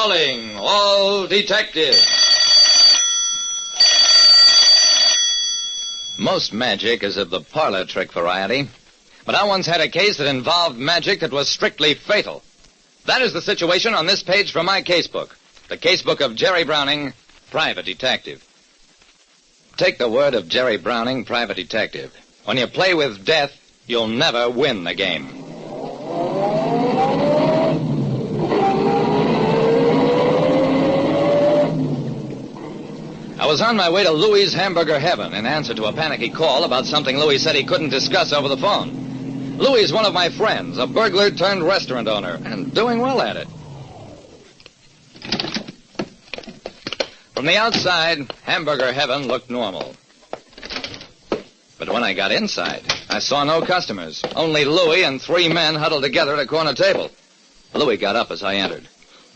Calling all detectives. Most magic is of the parlor trick variety, but I once had a case that involved magic that was strictly fatal. That is the situation on this page from my casebook, the casebook of Jerry Browning, private detective. Take the word of Jerry Browning, private detective. When you play with death, you'll never win the game. I was on my way to Louie's Hamburger Heaven in answer to a panicky call about something Louie said he couldn't discuss over the phone. Louie's one of my friends, a burglar turned restaurant owner, and doing well at it. From the outside, Hamburger Heaven looked normal. But when I got inside, I saw no customers, only Louie and 3 men huddled together at a corner table. Louie got up as I entered.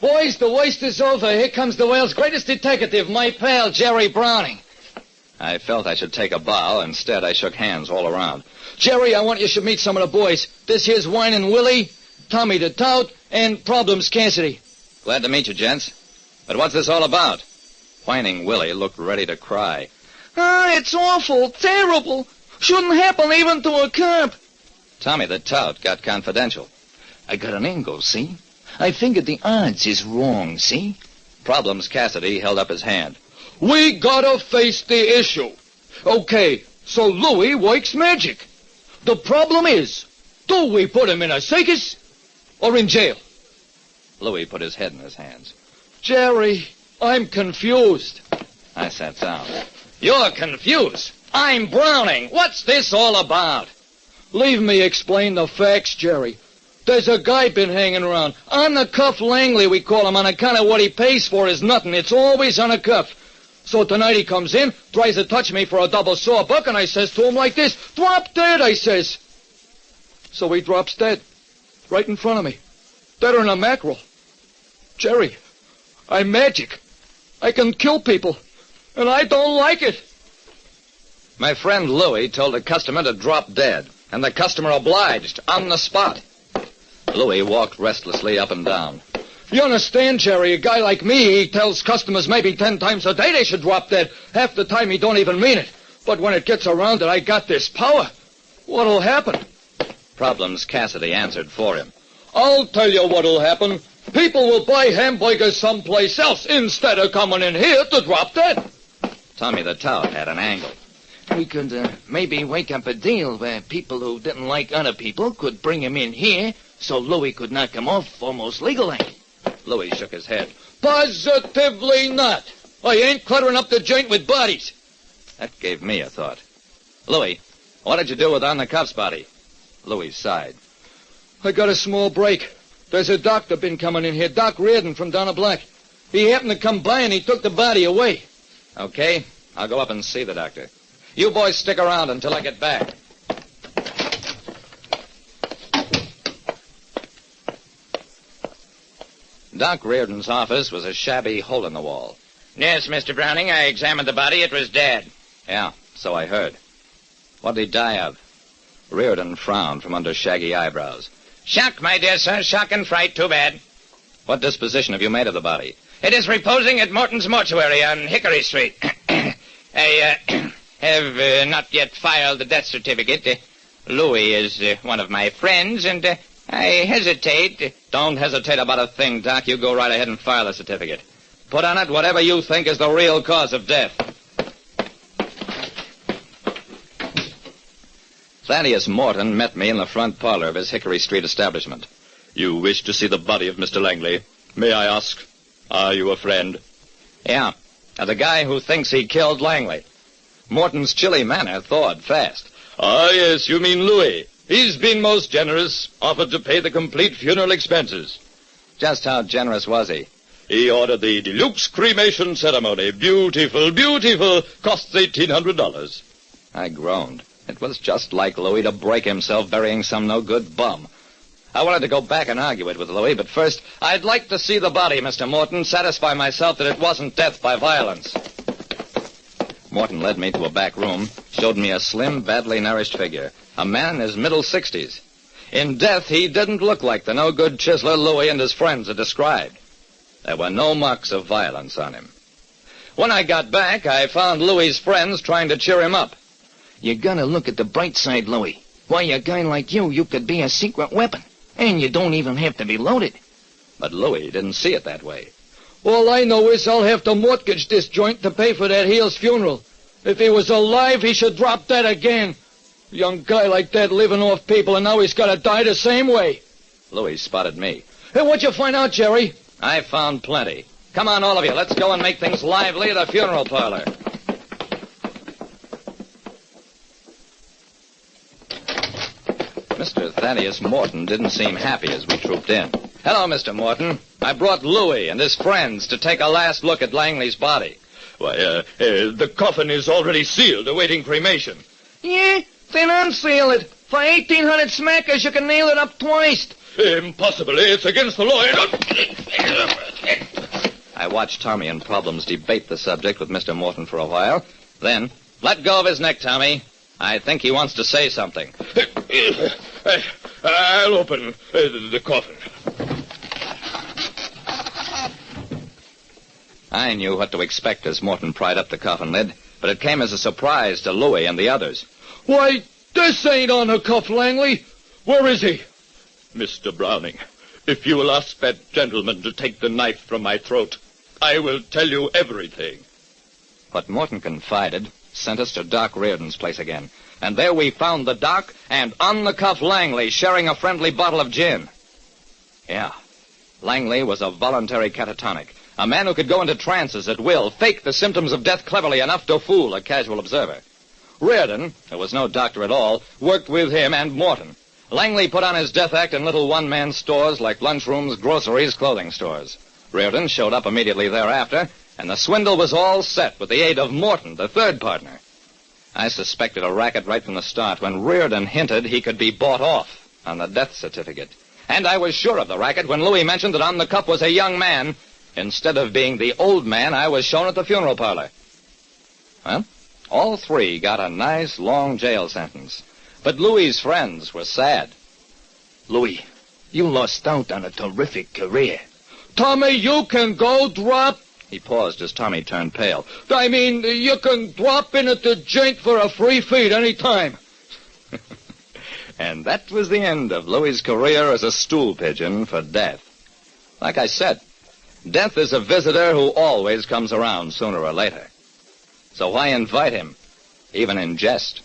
Boys, the worst is over. Here comes the world's greatest detective, my pal, Jerry Browning. I felt I should take a bow. Instead, I shook hands all around. Jerry, I want you should meet some of the boys. This here's Whining Willie, Tommy the Tout, and Problems Cassidy. Glad to meet you, gents. But what's this all about? Whining Willie looked ready to cry. It's awful, terrible. Shouldn't happen even to a cop. Tommy the Tout got confidential. I got an angle, see? I figured the odds is wrong, see? Problems Cassidy held up his hand. We gotta face the issue. Okay, so Louie works magic. The problem is, do we put him in a circus or in jail? Louie put his head in his hands. Jerry, I'm confused. I sat down. You're confused? I'm Browning. What's this all about? Leave me explain the facts, Jerry. There's a guy been hanging around. On the cuff Langley, we call him, on account of what he pays for is nothing. It's always on a cuff. So tonight he comes in, tries to touch me for a double sawbuck, and I says to him like this, "Drop dead," I says. So he drops dead. Right in front of me. Deader than a mackerel. Jerry, I'm magic. I can kill people. And I don't like it. My friend Louie told a customer to drop dead, and the customer obliged, on the spot. Louie walked restlessly up and down. You understand, Jerry, a guy like me, he tells customers maybe 10 times a day they should drop dead. Half the time he don't even mean it. But when it gets around that I got this power, what'll happen? Problems Cassidy answered for him. I'll tell you what'll happen. People will buy hamburgers someplace else instead of coming in here to drop dead. Tommy the Tout had an angle. We could maybe wake up a deal where people who didn't like other people could bring him in here so Louie could knock him off almost legally. Louie shook his head. Positively not. I ain't cluttering up the joint with bodies. That gave me a thought. Louie, what did you do with On the Cuff's body? Louie sighed. I got a small break. There's a doctor been coming in here, Doc Reardon from down the block. He happened to come by and he took the body away. Okay, I'll go up and see the doctor. You boys stick around until I get back. Doc Reardon's office was a shabby hole in the wall. Yes, Mr. Browning, I examined the body. It was dead. Yeah, so I heard. What did he die of? Reardon frowned from under shaggy eyebrows. Shock, my dear sir. Shock and fright. Too bad. What disposition have you made of the body? It is reposing at Morton's Mortuary on Hickory Street. I have not yet filed the death certificate. Louis is one of my friends, and I hesitate. Don't hesitate about a thing, Doc. You go right ahead and file the certificate. Put on it whatever you think is the real cause of death. Thaddeus Morton met me in the front parlor of his Hickory Street establishment. You wish to see the body of Mr. Langley. May I ask, are you a friend? Yeah, the guy who thinks he killed Langley. Morton's chilly manner thawed fast. Ah, yes, you mean Louis. He's been most generous, offered to pay the complete funeral expenses. Just how generous was he? He ordered the deluxe cremation ceremony. Beautiful, beautiful. Costs $1,800. I groaned. It was just like Louis to break himself burying some no-good bum. I wanted to go back and argue it with Louis, but first, I'd like to see the body, Mr. Morton, satisfy myself that it wasn't death by violence. Morton led me to a back room, showed me a slim, badly nourished figure, a man in his middle 60s. In death, he didn't look like the no-good chiseler Louis and his friends had described. There were no marks of violence on him. When I got back, I found Louis's friends trying to cheer him up. You gotta look at the bright side, Louis. Why, a guy like you could be a secret weapon. And you don't even have to be loaded. But Louis didn't see it that way. All I know is I'll have to mortgage this joint to pay for that Heel's funeral. If he was alive, he should drop that again. A young guy like that living off people, and now he's gotta die the same way. Louis spotted me. Hey, what'd you find out, Jerry? I found plenty. Come on, all of you. Let's go and make things lively at the funeral parlor. Mr. Thaddeus Morton didn't seem happy as we trooped in. Hello, Mr. Morton. I brought Louis and his friends to take a last look at Langley's body. Why, the coffin is already sealed, awaiting cremation. Yeah, then unseal it. For 1,800 smackers, you can nail it up twice. Impossible. It's against the law. I watched Tommy and Problems debate the subject with Mr. Morton for a while. Then, let go of his neck, Tommy. I think he wants to say something. I'll open the coffin. I knew what to expect as Morton pried up the coffin lid, but it came as a surprise to Louis and the others. Why, this ain't on the cuff, Langley. Where is he? Mr. Browning, if you will ask that gentleman to take the knife from my throat, I will tell you everything. What Morton confided sent us to Doc Reardon's place again. And there we found the Doc and on-the-cuff Langley sharing a friendly bottle of gin. Yeah, Langley was a voluntary catatonic, a man who could go into trances at will, fake the symptoms of death cleverly enough to fool a casual observer. Reardon, who was no doctor at all, worked with him and Morton. Langley put on his death act in little one-man stores like lunchrooms, groceries, clothing stores. Reardon showed up immediately thereafter, and the swindle was all set with the aid of Morton, the third partner. I suspected a racket right from the start when Reardon hinted he could be bought off on the death certificate. And I was sure of the racket when Louis mentioned that on the cup was a young man, instead of being the old man I was shown at the funeral parlor. Well, all three got a nice long jail sentence. But Louis's friends were sad. Louis, you lost out on a terrific career. Tommy, you can go drop. He paused as Tommy turned pale. I mean, you can drop in at the joint for a free feed any time. And that was the end of Louis's career as a stool pigeon for death. Like I said, death is a visitor who always comes around sooner or later. So why invite him, even in jest?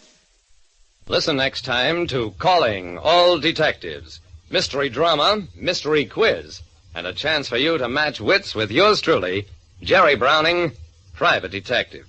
Listen next time to Calling All Detectives. Mystery drama, mystery quiz, and a chance for you to match wits with yours truly, Jerry Browning, Private Detective.